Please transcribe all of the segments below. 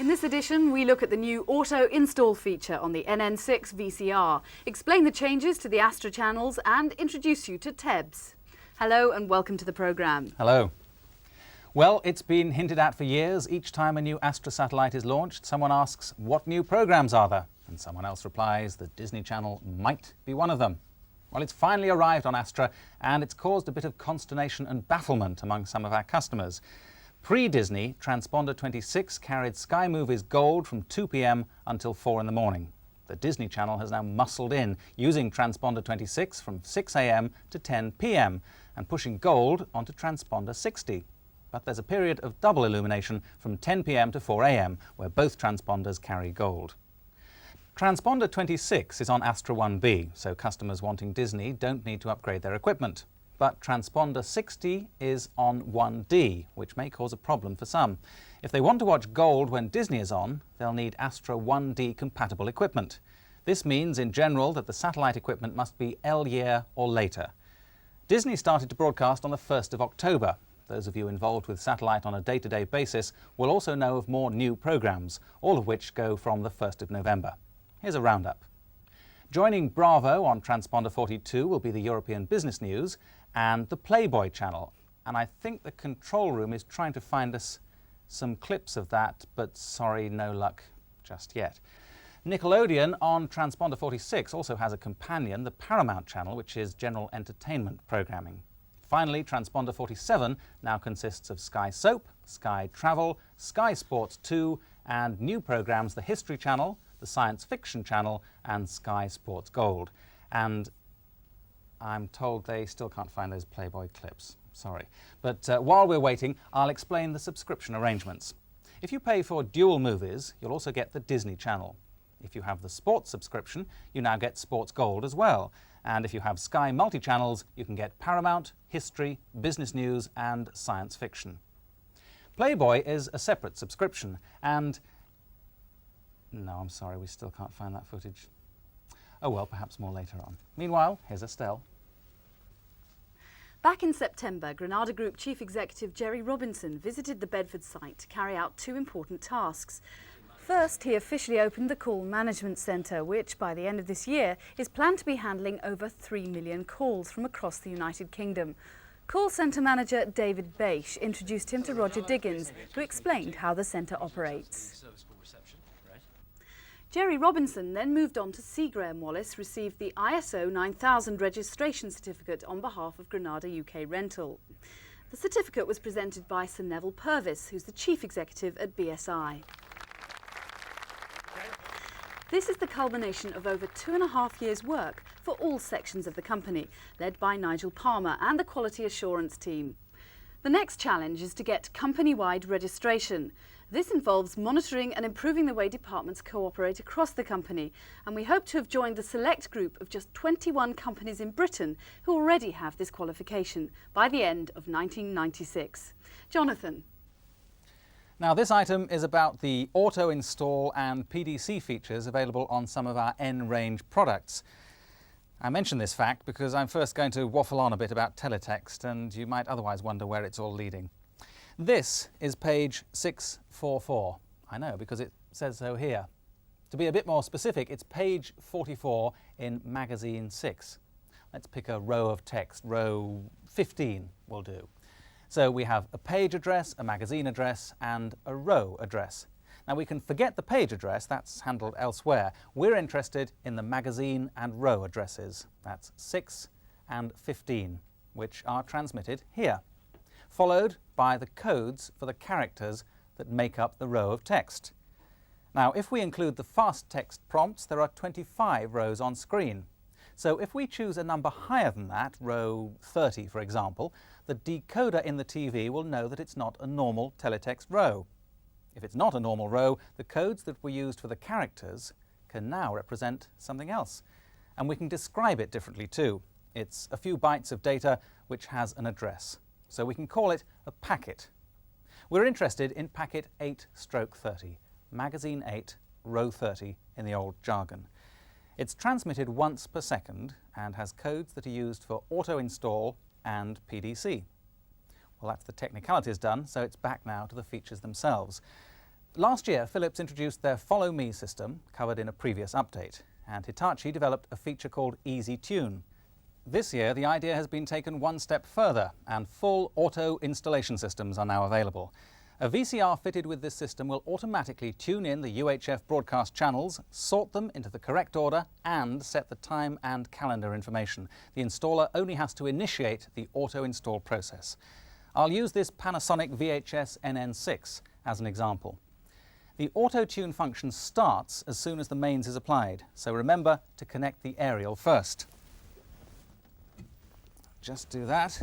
In this edition, we look at the new auto install feature on the NN6 VCR, explain the changes to the Astra channels and introduce you to TEBS. Hello and welcome to the programme. Hello. Well, it's been hinted at for years. Each time a new Astra satellite is launched, someone asks, what new programmes are there? And someone else replies, the Disney Channel might be one of them. Well, it's finally arrived on Astra, and it's caused a bit of consternation and bafflement among some of our customers. Pre-Disney, Transponder 26 carried Sky Movies Gold from 2 p.m. until 4 in the morning. The Disney Channel has now muscled in, using Transponder 26 from 6 a.m. to 10 p.m. and pushing Gold onto Transponder 60. But there's a period of double illumination from 10 p.m. to 4 a.m. where both transponders carry Gold. Transponder 26 is on Astra 1B, so customers wanting Disney don't need to upgrade their equipment. But Transponder 60 is on 1D, which may cause a problem for some. If they want to watch Gold when Disney is on, they'll need Astra 1D compatible equipment. This means, in general, that the satellite equipment must be L-year or later. Disney started to broadcast on the 1st of October. Those of you involved with satellite on a day-to-day basis will also know of more new programmes, all of which go from the 1st of November. Here's a roundup. Joining Bravo on Transponder 42 will be the European Business News and the Playboy channel. And I think the control room is trying to find us some clips of that, but sorry, no luck just yet. Nickelodeon on Transponder 46 also has a companion, the Paramount channel, which is general entertainment programming. Finally, Transponder 47 now consists of Sky Soap, Sky Travel, Sky Sports 2, and new programmes, the History Channel, the Science Fiction Channel, and Sky Sports Gold. And I'm told they still can't find those Playboy clips. Sorry. But while we're waiting, I'll explain the subscription arrangements. If you pay for dual movies, you'll also get the Disney Channel. If you have the sports subscription, you now get Sports Gold as well. And if you have Sky multi-channels, you can get Paramount, History, Business News, and Science Fiction. Playboy is a separate subscription, and no, I'm sorry, we still can't find that footage. Oh well, perhaps more later on. Meanwhile, here's Estelle. Back in September, Granada Group Chief Executive Jerry Robinson visited the Bedford site to carry out two important tasks. First, he officially opened the Call Management Centre, which by the end of this year is planned to be handling over 3 million calls from across the United Kingdom. Call centre manager David Bache introduced him to Roger Diggins, who explained how the centre operates. Jerry Robinson then moved on to see Graham Wallace received the ISO 9000 registration certificate on behalf of Granada UK Rental. The certificate was presented by Sir Neville Purvis, who's the Chief Executive at BSI. This is the culmination of over 2.5 years' work for all sections of the company, led by Nigel Palmer and the Quality Assurance team. The next challenge is to get company-wide registration. This involves monitoring and improving the way departments cooperate across the company, and we hope to have joined the select group of just 21 companies in Britain who already have this qualification by the end of 1996. Jonathan. Now, this item is about the auto install and PDC features available on some of our N-range products. I mention this fact because I'm first going to waffle on a bit about teletext, and you might otherwise wonder where it's all leading. This is page 644. I know, because it says so here. To be a bit more specific, it's page 44 in magazine 6. Let's pick a row of text. Row 15 will do. So we have a page address, a magazine address, and a row address. Now we can forget the page address, that's handled elsewhere. We're interested in the magazine and row addresses. That's 6 and 15, which are transmitted here, followed by the codes for the characters that make up the row of text. Now, if we include the fast text prompts, there are 25 rows on screen. So if we choose a number higher than that, row 30 for example, the decoder in the TV will know that it's not a normal teletext row. If it's not a normal row, the codes that were used for the characters can now represent something else. And we can describe it differently too. It's a few bytes of data which has an address. So we can call it a packet. We're interested in packet 8/30, magazine 8, row 30 in the old jargon. It's transmitted once per second and has codes that are used for auto install and PDC. Well, that's the technicalities done, so it's back now to the features themselves. Last year, Philips introduced their Follow Me system, covered in a previous update, and Hitachi developed a feature called Easy Tune. This year, the idea has been taken one step further, and full auto installation systems are now available. A VCR fitted with this system will automatically tune in the UHF broadcast channels, sort them into the correct order, and set the time and calendar information. The installer only has to initiate the auto install process. I'll use this Panasonic VHS NN6 as an example. The auto-tune function starts as soon as the mains is applied, so remember to connect the aerial first. Just do that.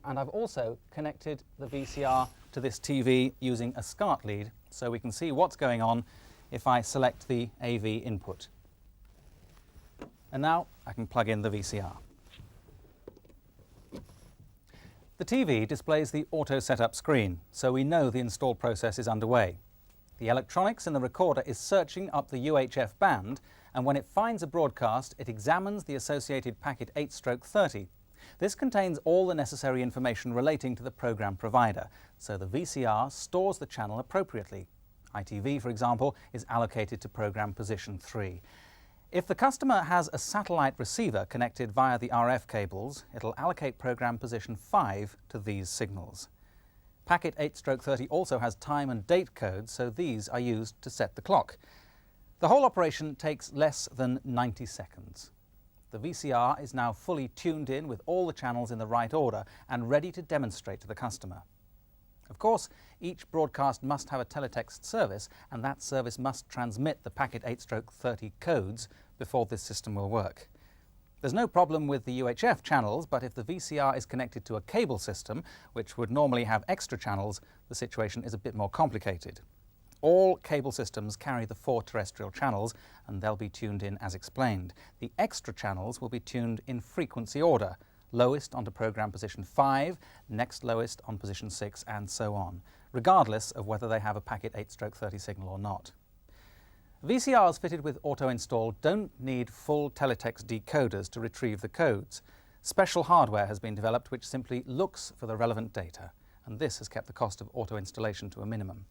And I've also connected the VCR to this TV using a SCART lead, so we can see what's going on if I select the AV input. And now I can plug in the VCR. The TV displays the auto setup screen, so we know the install process is underway. The electronics in the recorder is searching up the UHF band, and when it finds a broadcast, it examines the associated packet 8/30. This contains all the necessary information relating to the program provider, so the VCR stores the channel appropriately. ITV, for example, is allocated to program position 3. If the customer has a satellite receiver connected via the RF cables, it'll allocate program position 5 to these signals. Packet 8/30 also has time and date codes, so these are used to set the clock. The whole operation takes less than 90 seconds. The VCR is now fully tuned in with all the channels in the right order and ready to demonstrate to the customer. Of course, each broadcast must have a teletext service, and that service must transmit the packet 8/30 codes before this system will work. There's no problem with the UHF channels, but if the VCR is connected to a cable system, which would normally have extra channels, the situation is a bit more complicated. All cable systems carry the 4 terrestrial channels, and they'll be tuned in as explained. The extra channels will be tuned in frequency order, lowest onto program position 5, next lowest on position 6, and so on, regardless of whether they have a packet 8/30 signal or not. VCRs fitted with auto install don't need full teletext decoders to retrieve the codes. Special hardware has been developed which simply looks for the relevant data, and this has kept the cost of auto installation to a minimum.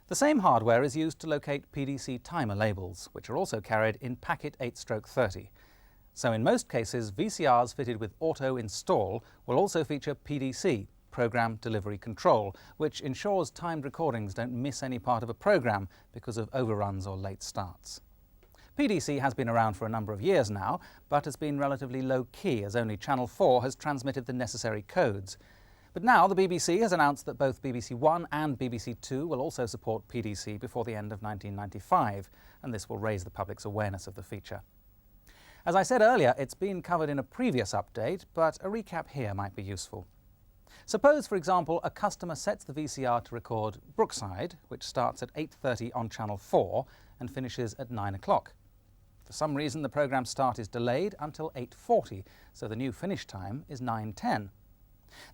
The same hardware is used to locate PDC timer labels, which are also carried in packet 8/30. So in most cases, VCRs fitted with auto install will also feature PDC, Program Delivery Control, which ensures timed recordings don't miss any part of a program because of overruns or late starts. PDC has been around for a number of years now, but has been relatively low-key as only Channel 4 has transmitted the necessary codes. But now the BBC has announced that both BBC One and BBC Two will also support PDC before the end of 1995, and this will raise the public's awareness of the feature. As I said earlier, it's been covered in a previous update, but a recap here might be useful. Suppose, for example, a customer sets the VCR to record Brookside, which starts at 8:30 on Channel 4 and finishes at 9 o'clock. For some reason, the programme start is delayed until 8:40, so the new finish time is 9:10.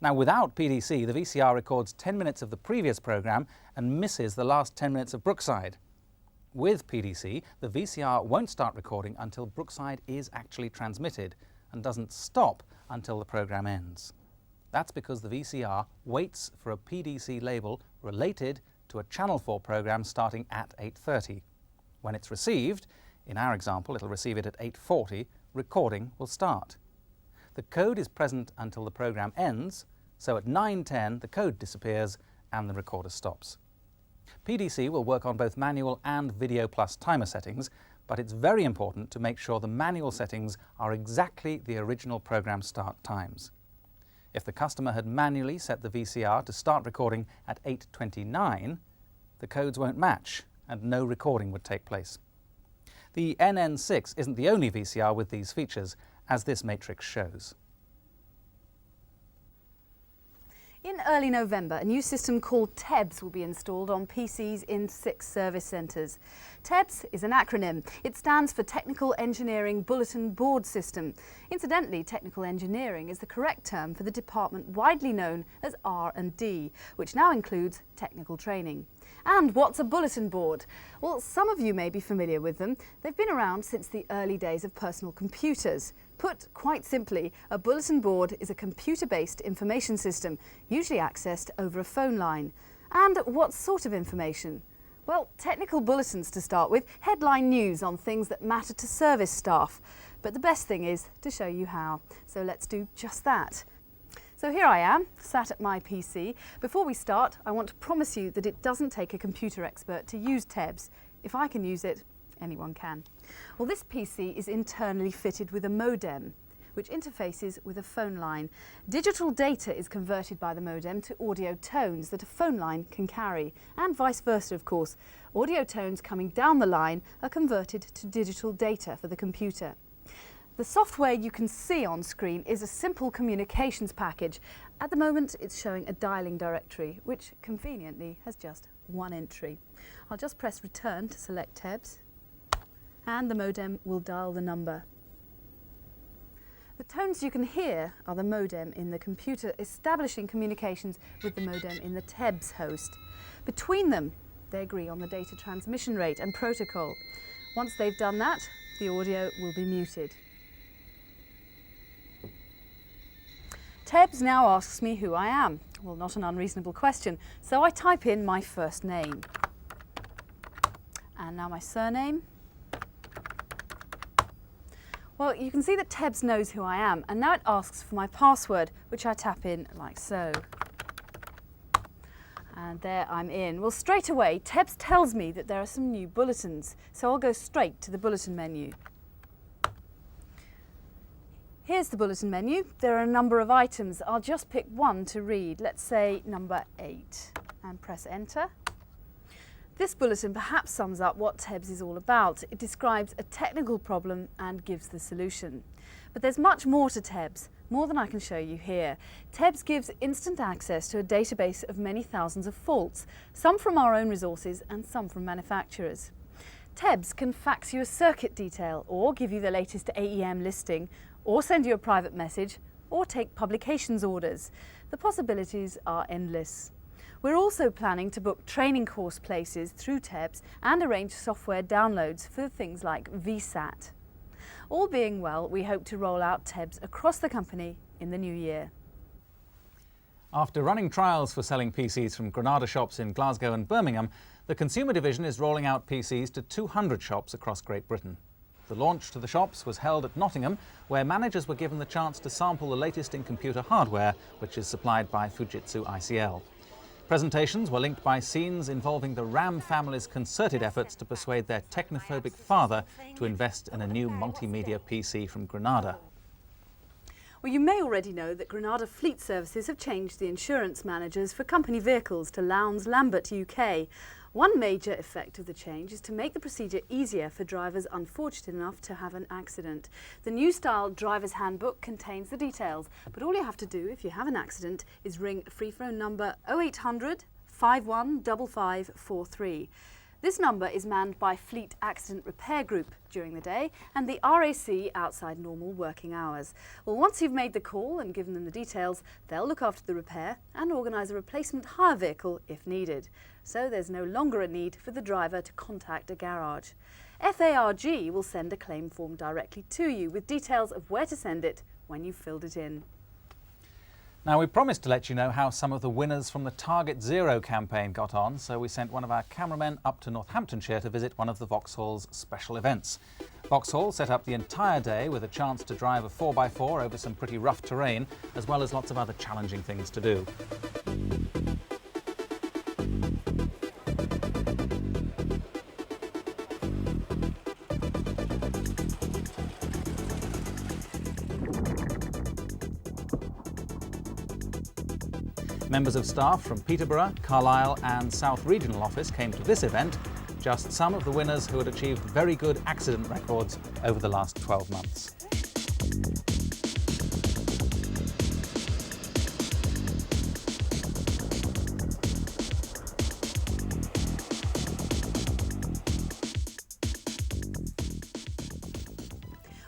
Now, without PDC, the VCR records 10 minutes of the previous programme and misses the last 10 minutes of Brookside. With PDC, the VCR won't start recording until Brookside is actually transmitted and doesn't stop until the programme ends. That's because the VCR waits for a PDC label related to a Channel 4 programme starting at 8:30. When it's received, in our example it'll receive it at 8:40, recording will start. The code is present until the programme ends, so at 9:10 the code disappears and the recorder stops. PDC will work on both manual and video plus timer settings, but it's very important to make sure the manual settings are exactly the original programme start times. If the customer had manually set the VCR to start recording at 8:29, the codes won't match and no recording would take place. The NN6 isn't the only VCR with these features, as this matrix shows. In early November, a new system called TEBS will be installed on PCs in 6 service centres. TEBS is an acronym. It stands for Technical Engineering Bulletin Board System. Incidentally, technical engineering is the correct term for the department widely known as R&D, which now includes technical training. And what's a bulletin board? Well, some of you may be familiar with them. They've been around since the early days of personal computers. Put quite simply, a bulletin board is a computer-based information system, usually accessed over a phone line. And what sort of information? Well, technical bulletins to start with, headline news on things that matter to service staff. But the best thing is to show you how. So let's do just that. So here I am, sat at my PC. Before we start, I want to promise you that it doesn't take a computer expert to use TEBS. If I can use it, anyone can. Well, this PC is internally fitted with a modem, which interfaces with a phone line. Digital data is converted by the modem to audio tones that a phone line can carry, and vice versa, of course. Audio tones coming down the line are converted to digital data for the computer. The software you can see on screen is a simple communications package. At the moment, it's showing a dialing directory, which conveniently has just one entry. I'll just press return to select TEBS, and the modem will dial the number. The tones you can hear are the modem in the computer establishing communications with the modem in the TEBS host. Between them, they agree on the data transmission rate and protocol. Once they've done that, the audio will be muted. TEBS now asks me who I am. Well, not an unreasonable question, so I type in my first name. And now my surname. Well, you can see that TEBS knows who I am, and now it asks for my password, which I tap in like so. And there I'm in. Well, straight away, TEBS tells me that there are some new bulletins, so I'll go straight to the bulletin menu. Here's the bulletin menu. There are a number of items. I'll just pick one to read. Let's say number 8, and press enter. This bulletin perhaps sums up what TEBS is all about. It describes a technical problem and gives the solution. But there's much more to TEBS, more than I can show you here. TEBS gives instant access to a database of many thousands of faults, some from our own resources and some from manufacturers. TEBS can fax you a circuit detail, or give you the latest AEM listing, or send you a private message, or take publications orders. The possibilities are endless. We're also planning to book training course places through TEBS and arrange software downloads for things like VSAT. All being well, we hope to roll out TEBS across the company in the new year. After running trials for selling PCs from Granada shops in Glasgow and Birmingham, the consumer division is rolling out PCs to 200 shops across Great Britain. The launch to the shops was held at Nottingham, where managers were given the chance to sample the latest in computer hardware, which is supplied by Fujitsu ICL. Presentations were linked by scenes involving the Ram family's concerted efforts to persuade their technophobic father to invest in a new multimedia PC from Granada. Well, you may already know that Granada Fleet Services have changed the insurance managers for company vehicles to Lowndes Lambert UK. One major effect of the change is to make the procedure easier for drivers unfortunate enough to have an accident. The new style driver's handbook contains the details, but all you have to do if you have an accident is ring a free phone number 0800 515543. This number is manned by Fleet Accident Repair Group during the day and the RAC outside normal working hours. Well, once you've made the call and given them the details, they'll look after the repair and organise a replacement hire vehicle if needed. So there's no longer a need for the driver to contact a garage. FARG will send a claim form directly to you with details of where to send it when you've filled it in. Now, we promised to let you know how some of the winners from the Target Zero campaign got on, so we sent one of our cameramen up to Northamptonshire to visit one of the Vauxhall's special events. Vauxhall set up the entire day with a chance to drive a 4x4 over some pretty rough terrain, as well as lots of other challenging things to do. Members of staff from Peterborough, Carlisle and South Regional Office came to this event, just some of the winners who had achieved very good accident records over the last 12 months.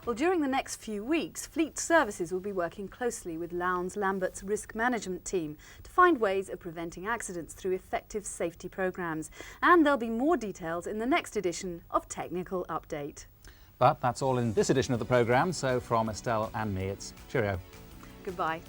Well, during the next few weeks, Fleet Services will be working closely with Lowndes Lambert's risk management team to find ways of preventing accidents through effective safety programmes. And there'll be more details in the next edition of Technical Update. But that's all in this edition of the programme, so from Estelle and me, it's cheerio. Goodbye.